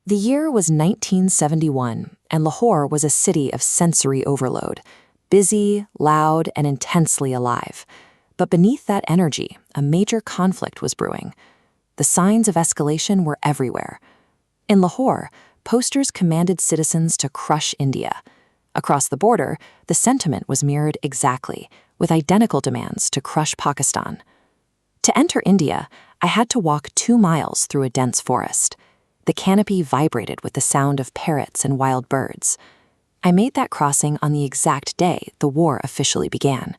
The year was 1971, and Lahore was a city of sensory overload, busy, loud, and intensely alive. But beneath that energy, a major conflict was brewing. The signs of escalation were everywhere. In Lahore, posters commanded citizens to crush India. Across the border, the sentiment was mirrored exactly, with identical demands to crush Pakistan. To enter India, I had to walk 2 miles through a dense forest. The canopy vibrated with the sound of parrots and wild birds. I made that crossing on the exact day the war officially began.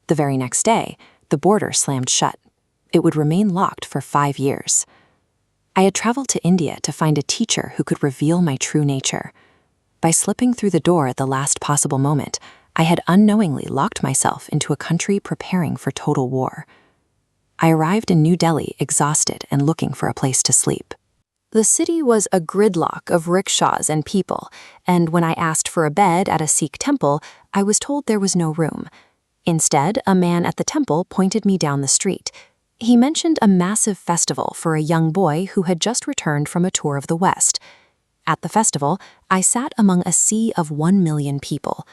The very next day, the border slammed shut. It would remain locked for 5 years. I had traveled to India to find a teacher who could reveal my true nature. By slipping through the door at the last possible moment, I had unknowingly locked myself into a country preparing for total war. I arrived in New Delhi exhausted and looking for a place to sleep. The city was a gridlock of rickshaws and people, and when I asked for a bed at a Sikh temple, I was told there was no room. Instead, a man at the temple pointed me down the street. He mentioned a massive festival for a young boy who had just returned from a tour of the West. At the festival, I sat among a sea of 1 million people.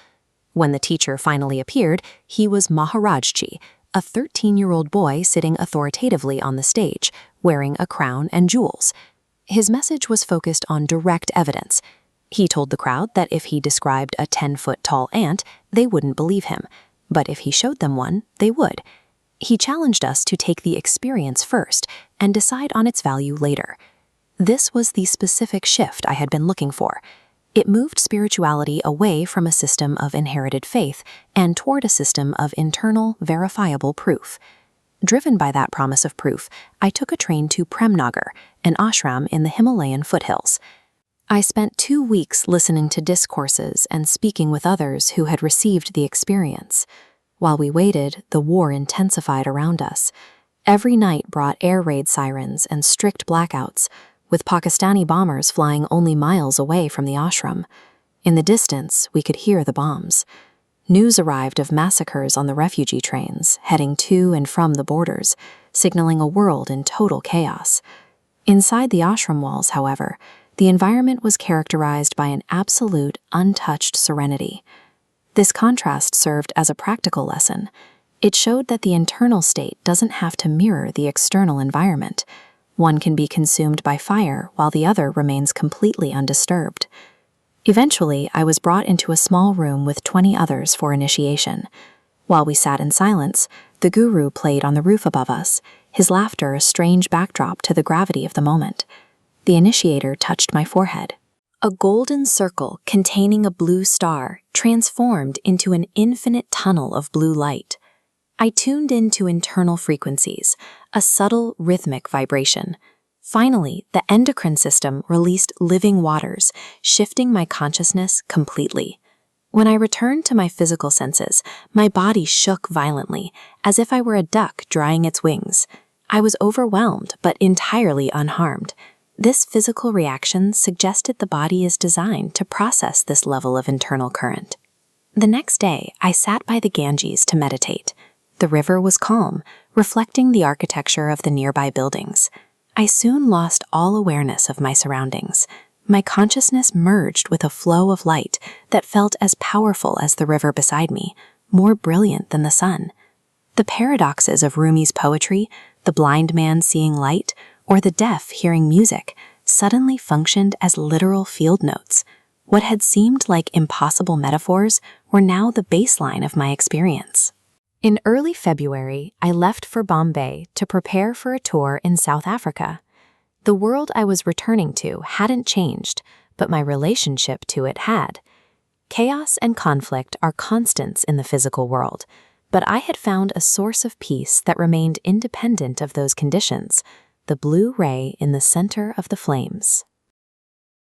When the teacher finally appeared, he was Maharajji, a 13-year-old boy sitting authoritatively on the stage, wearing a crown and jewels. His message was focused on direct evidence. He told the crowd that if he described a 10-foot-tall ant, they wouldn't believe him. But if he showed them one, they would. He challenged us to take the experience first and decide on its value later. This was the specific shift I had been looking for. It moved spirituality away from a system of inherited faith and toward a system of internal, verifiable proof. Driven by that promise of proof, I took a train to Premnagar, an ashram in the Himalayan foothills. I spent 2 weeks listening to discourses and speaking with others who had received the experience. While we waited, the war intensified around us. Every night brought air raid sirens and strict blackouts, with Pakistani bombers flying only miles away from the ashram. In the distance, we could hear the bombs. News arrived of massacres on the refugee trains, heading to and from the borders, signaling a world in total chaos. Inside the ashram walls, however, the environment was characterized by an absolute, untouched serenity. This contrast served as a practical lesson. It showed that the internal state doesn't have to mirror the external environment. One can be consumed by fire while the other remains completely undisturbed. Eventually, I was brought into a small room with 20 others for initiation. While we sat in silence, the guru played on the roof above us, his laughter a strange backdrop to the gravity of the moment. The initiator touched my forehead. A golden circle containing a blue star transformed into an infinite tunnel of blue light. I tuned into internal frequencies, a subtle rhythmic vibration. Finally, the endocrine system released living waters, shifting my consciousness completely. When I returned to my physical senses, my body shook violently, as if I were a duck drying its wings. I was overwhelmed, but entirely unharmed. This physical reaction suggested the body is designed to process this level of internal current. The next day, I sat by the Ganges to meditate. The river was calm, reflecting the architecture of the nearby buildings. I soon lost all awareness of my surroundings. My consciousness merged with a flow of light that felt as powerful as the river beside me, more brilliant than the sun. The paradoxes of Rumi's poetry, the blind man seeing light, or the deaf hearing music, suddenly functioned as literal field notes. What had seemed like impossible metaphors were now the baseline of my experience. In early February, I left for Bombay to prepare for a tour in South Africa. The world I was returning to hadn't changed, but my relationship to it had. Chaos and conflict are constants in the physical world, but I had found a source of peace that remained independent of those conditions, the blue ray in the center of the flames.